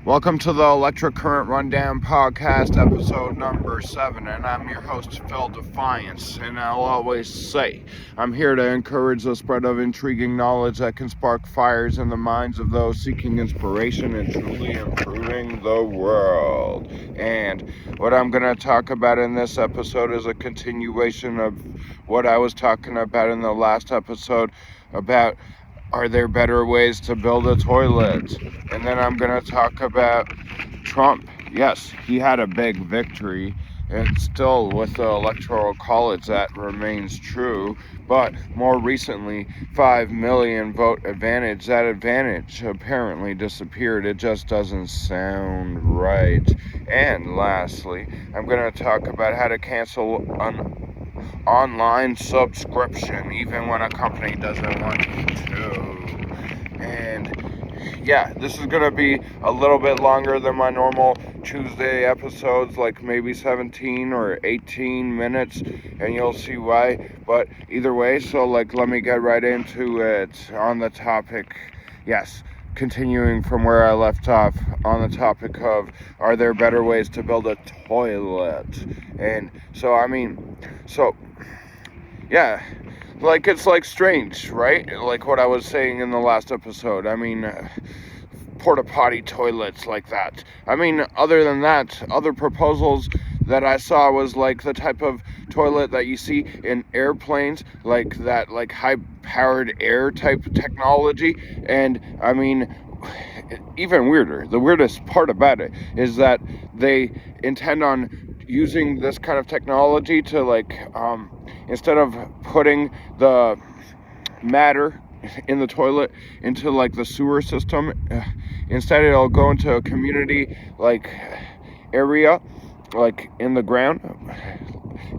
Welcome to the Electric Current Rundown Podcast, episode number 7, and I'm your host, Phil Defiance, and I'll always say, I'm here to encourage the spread of intriguing knowledge that can spark fires in the minds of those seeking inspiration and truly improving the world. And what I'm going to talk about in this episode is a continuation of what I was talking about in the last episode about are there better ways to build a toilet? And then I'm going to talk about Trump. Yes, he had a big victory, and still with the Electoral College that remains true. But more recently, 5 million vote advantage. That advantage apparently disappeared. It just doesn't sound right. And lastly, I'm going to talk about how to cancel an online subscription even when a company doesn't want you to. And yeah, this is gonna be a little bit longer than my normal Tuesday episodes, like maybe 17 or 18 minutes, and you'll see why. But either way, so let me get right into it on the topic. Yes, continuing from where I left off on the topic of are there better ways to build a toilet? And so yeah, it's strange, right? Like what I was saying in the last episode. Porta potty toilets like that. Other than that, other proposals that I saw was like the type of toilet that you see in airplanes, like that, like high powered air type technology. And even weirder, the weirdest part about it is that they intend on using this kind of technology to instead of putting the matter in the toilet into the sewer system, instead it'll go into a community area in the ground,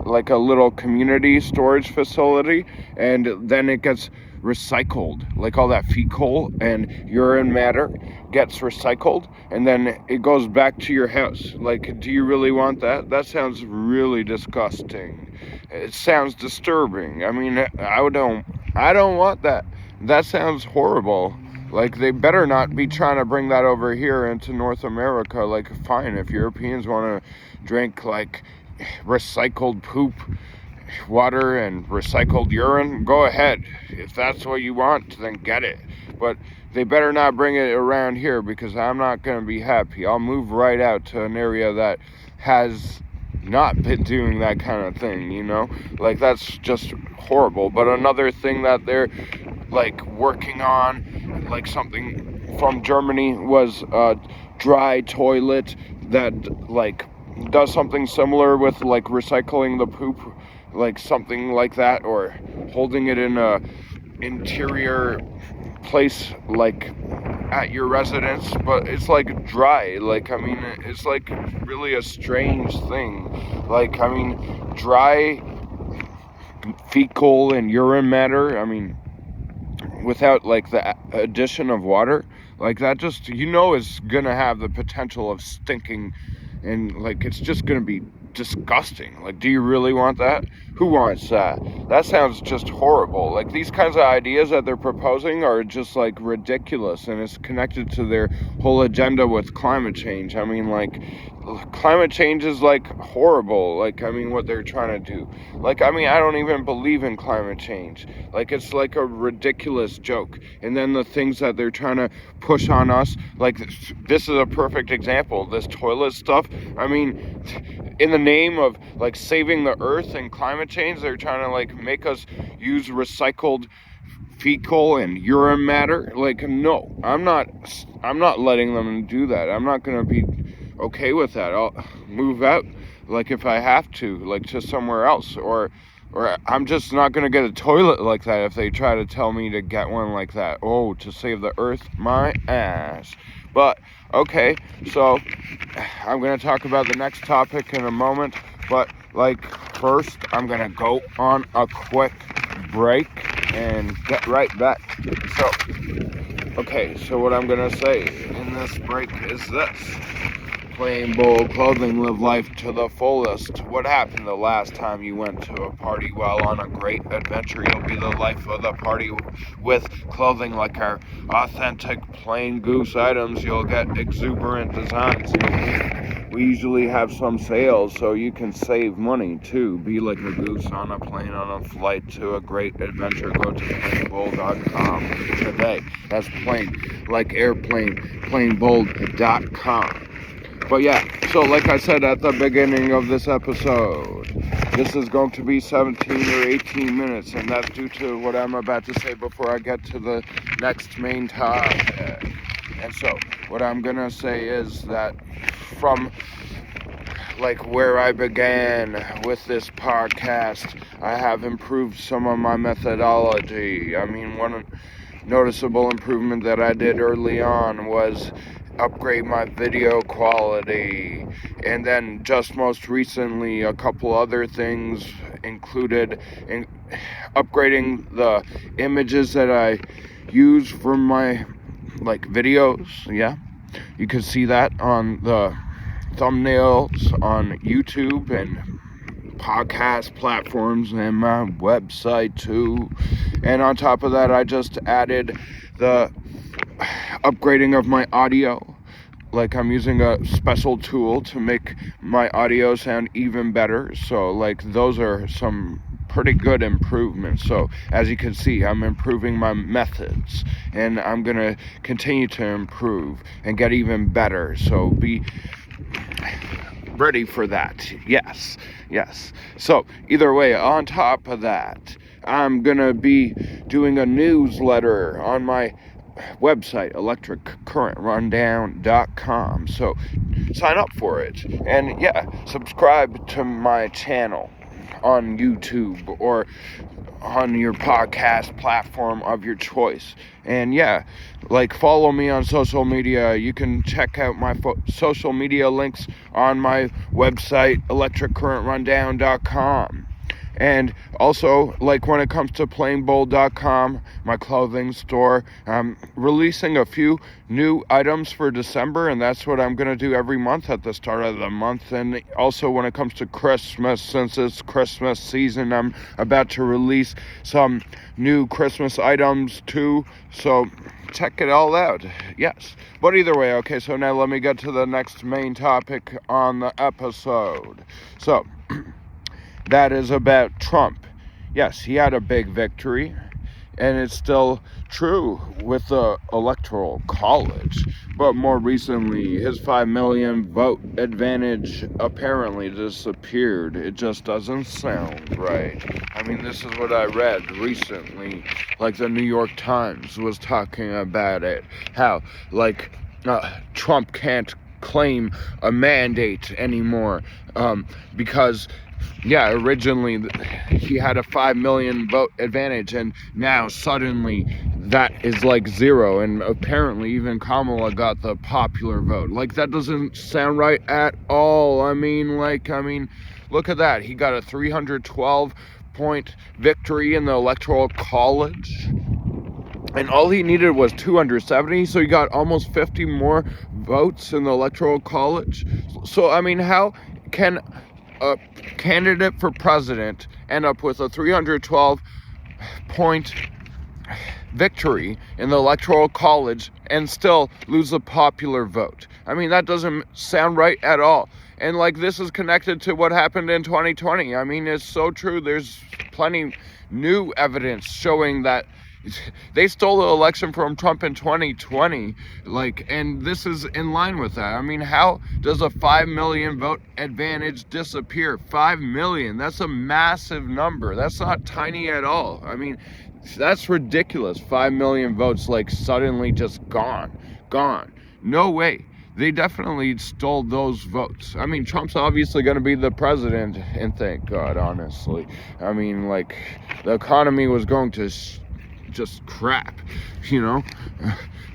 like a little community storage facility, and then it gets recycled, like all that fecal and urine matter gets recycled, and then it goes back to your house. Do you really want that? That sounds really disgusting. It sounds disturbing. I don't want that. That sounds horrible. They better not be trying to bring that over here into North America. Fine, if Europeans want to drink recycled poop water and recycled urine, go ahead. If that's what you want, then get it. But they better not bring it around here, because I'm not going to be happy. I'll move right out to an area that has not been doing that kind of thing, that's just horrible. But another thing that they're working on, something from Germany, was a dry toilet that does something similar with recycling the poop, something like that, or holding it in a interior place at your residence, but it's dry. It's really a strange thing. Dry fecal and urine matter, without the addition of water, that just is gonna have the potential of stinking, and it's just gonna be disgusting. Do you really want that? Who wants that? That sounds just horrible. These kinds of ideas that they're proposing are just ridiculous, and it's connected to their whole agenda with climate change. Climate change is horrible. What they're trying to do. I don't even believe in climate change. It's a ridiculous joke. And then the things that they're trying to push on us, this is a perfect example. This toilet stuff. In the name of saving the earth and climate change, they're trying to make us use recycled fecal and urine matter. No, I'm not letting them do that. I'm not gonna be okay with that. I'll move out if I have to somewhere else, or I'm just not gonna get a toilet like that if they try to tell me to get one like that. Oh, to save the earth, my ass. But okay, so I'm gonna talk about the next topic in a moment, but first I'm gonna go on a quick break and get right back. So what I'm gonna say in this break is this. Plain Bold Clothing, live life to the fullest. What happened the last time you went to a party? Well, on a great adventure, you'll be the life of the party. With clothing like our authentic plain goose items, you'll get exuberant designs. We usually have some sales, so you can save money too. Be like a goose on a plane, on a flight to a great adventure. Go to plainbold.com today. That's plain, like airplane, plainbold.com. But yeah, so like I said at the beginning of this episode, this is going to be 17 or 18 minutes, and that's due to what I'm about to say before I get to the next main topic. And so, what I'm gonna say is that from like where I began with this podcast, I have improved some of my methodology. I mean, one noticeable improvement that I did early on was upgrade my video quality, and then just most recently a couple other things included upgrading the images that I use for my like videos. Yeah, you can see that on the thumbnails on YouTube and podcast platforms and my website too. And on top of that, I just added the upgrading of my audio. Like, I'm using a special tool to make my audio sound even better. So like those are some pretty good improvements. So as you can see, I'm improving my methods, and I'm gonna continue to improve and get even better. So be ready for that. Yes. So either way, on top of that, I'm gonna be doing a newsletter on my website, electriccurrentrundown.com. So sign up for it, and yeah, subscribe to my channel on YouTube or on your podcast platform of your choice. And yeah, like, follow me on social media. You can check out my social media links on my website, electriccurrentrundown.com. And also, like, when it comes to plainbold.com, my clothing store, I'm releasing a few new items for December, and that's what I'm going to do every month at the start of the month. And also, when it comes to Christmas, since it's Christmas season, I'm about to release some new Christmas items too. So check it all out. Yes. But either way, okay, so now let me get to the next main topic on the episode. So that is about Trump. Yes, he had a big victory, and it's still true with the Electoral College. But more recently, his 5 million vote advantage apparently disappeared. It just doesn't sound right. I mean, this is what I read recently. Like, the New York Times was talking about it. How, like, Trump can't claim a mandate anymore because yeah, originally he had a 5 million vote advantage, and now suddenly that is like zero, and apparently even Kamala got the popular vote. Like, that doesn't sound right at all. I mean, look at that. He got a 312 point victory in the Electoral College, and all he needed was 270, so he got almost 50 more votes in the Electoral College. So, I mean, how can a candidate for president end up with a 312 point victory in the Electoral College and still lose the popular vote? I mean, that doesn't sound right at all. And like, this is connected to what happened in 2020. I mean, it's so true. There's plenty new evidence showing that they stole the election from Trump in 2020, like, and this is in line with that. I mean, how does a 5 million vote advantage disappear? 5 million, that's a massive number. That's not tiny at all. I mean, that's ridiculous. 5 million votes, like, suddenly just gone. No way. They definitely stole those votes. I mean, Trump's obviously going to be the president, and thank God, honestly. I mean, like, the economy was going to just crap,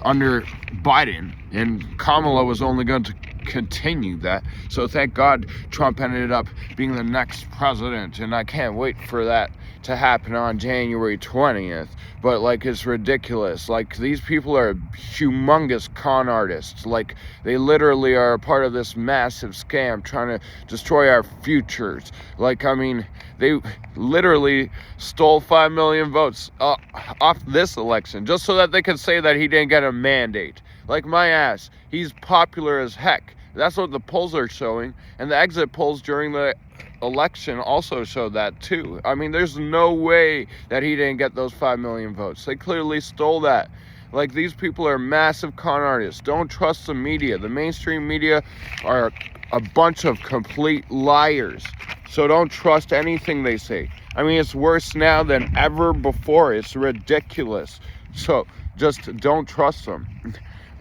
under Biden, and Kamala was only going to continue that. So thank God Trump ended up being the next president, and I can't wait for that to happen on January 20th. But like, it's ridiculous. Like, these people are humongous con artists. Like, they literally are a part of this massive scam trying to destroy our futures. Like, I mean, they literally stole 5 million votes off this election just so that they could say that he didn't get a mandate. Like, my ass, he's popular as heck. That's what the polls are showing, and the exit polls during the election also showed that too. I mean, there's no way that he didn't get those 5 million votes. They clearly stole that. Like, these people are massive con artists. Don't trust the media. The mainstream media are a bunch of complete liars. So don't trust anything they say. I mean, it's worse now than ever before. It's ridiculous. So just don't trust them.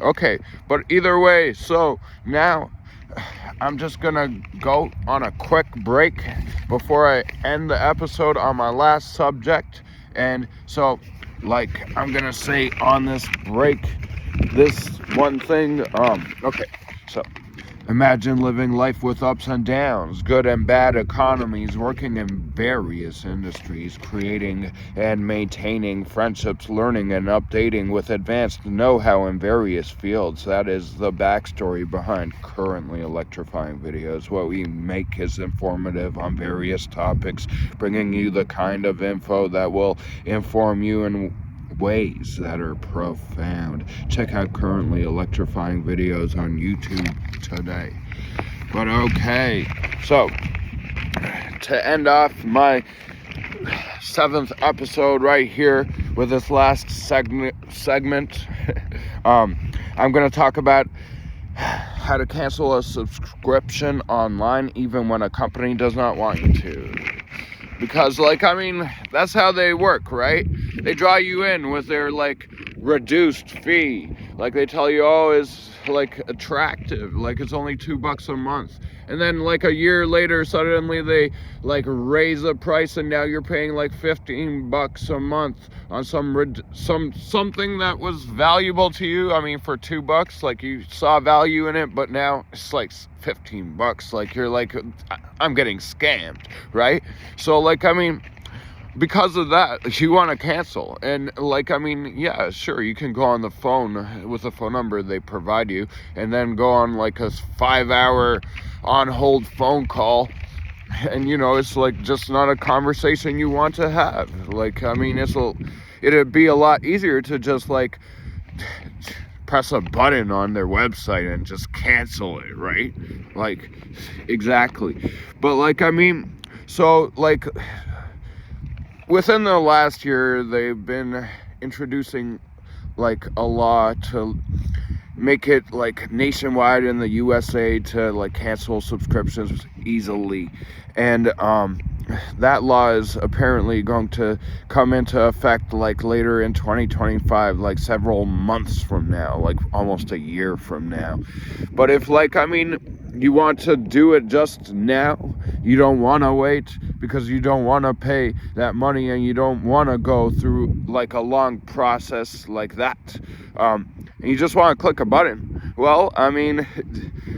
Okay, but either way, so now I'm just gonna go on a quick break before I end the episode on my last subject. And so, like, I'm gonna say on this break this one thing. Okay, so imagine living life with ups and downs, good and bad economies, working in various industries, creating and maintaining friendships, learning and updating with advanced know-how in various fields. That is the backstory behind currently electrifying videos. What we make is informative on various topics, bringing you the kind of info that will inform you in ways that are profound. Check out currently electrifying videos on YouTube today. But okay, so to end off my 7th episode right here with this last segment, I'm going to talk about how to cancel a subscription online even when a company does not want you to. Because, like, I mean, that's how they work, right? They draw you in with their, like, reduced fee. Like, they tell you, oh, it's, like, attractive. Like, it's only $2 a month. And then, like, a year later, suddenly they, like, raise the price, and now you're paying, like, $15 a month on something that was valuable to you. I mean, for $2, like, you saw value in it, but now it's, like, $15. Like, you're like, I'm getting scammed, right? So, like, I mean, because of that, you want to cancel. And, like, I mean, yeah, sure, you can go on the phone with the phone number they provide you, and then go on, like, a 5-hour on-hold phone call, and, you know, it's, like, just not a conversation you want to have. Like, I mean, it'd be a lot easier to just, like, press a button on their website and just cancel it, right? Like, exactly. But, like, I mean, so, like, within the last year, they've been introducing, like, a law to make it, like, nationwide in the USA to, like, cancel subscriptions easily. And that law is apparently going to come into effect, like, later in 2025, like, several months from now, like, almost a year from now. But if, like, I mean, you want to do it just now, you don't want to wait because you don't want to pay that money, and you don't want to go through, like, a long process like that, and you just want to click a button. Well, I mean,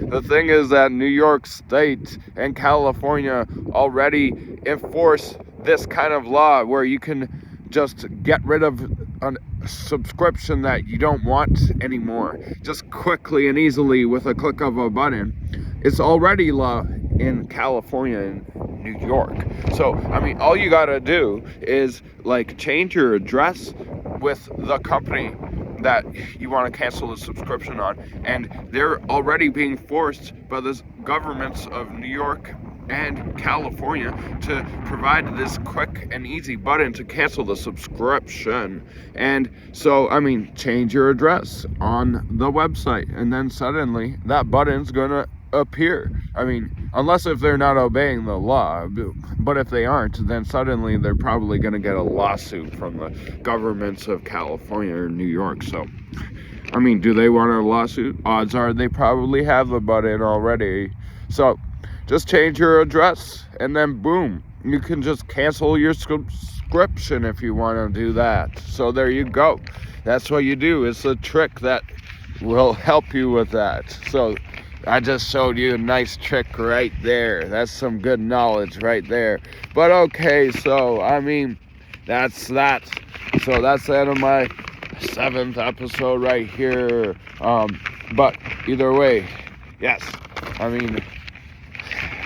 the thing is that New York State and California already enforce this kind of law where you can just get rid of a subscription that you don't want anymore, just quickly and easily with a click of a button. It's already law in California and New York. So, I mean, all you gotta do is, like, change your address with the company that you want to cancel the subscription on, and they're already being forced by the governments of New York and California to provide this quick and easy button to cancel the subscription. And so, I mean, change your address on the website, and then suddenly that button's gonna appear. I mean, unless if they're not obeying the law, but if they aren't, then suddenly they're probably going to get a lawsuit from the governments of California or New York. So, I mean, do they want a lawsuit? Odds are they probably have the button already. So, just change your address, and then boom, you can just cancel your subscription if you want to do that. So there you go. That's what you do. It's a trick that will help you with that. So I just showed you a nice trick right there. That's some good knowledge right there. But okay, so I mean, that's that. So that's the end of my 7th episode right here. But either way, yes, I mean,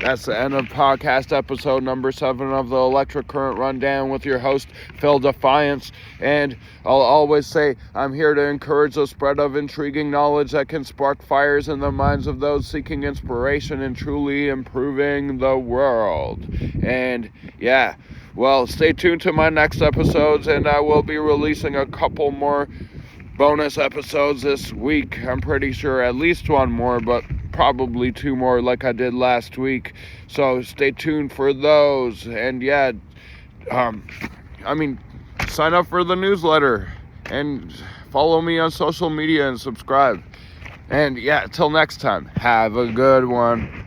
that's the end of podcast episode number 7 of the Electric Current Rundown with your host, Phil Defiance. And I'll always say I'm here to encourage the spread of intriguing knowledge that can spark fires in the minds of those seeking inspiration and truly improving the world. And yeah, well, stay tuned to my next episodes, and I will be releasing a couple more bonus episodes this week. I'm pretty sure at least one more, but probably 2 more like I did last week. So stay tuned for those. And yeah, I mean, sign up for the newsletter and follow me on social media and subscribe. And yeah, till next time, have a good one.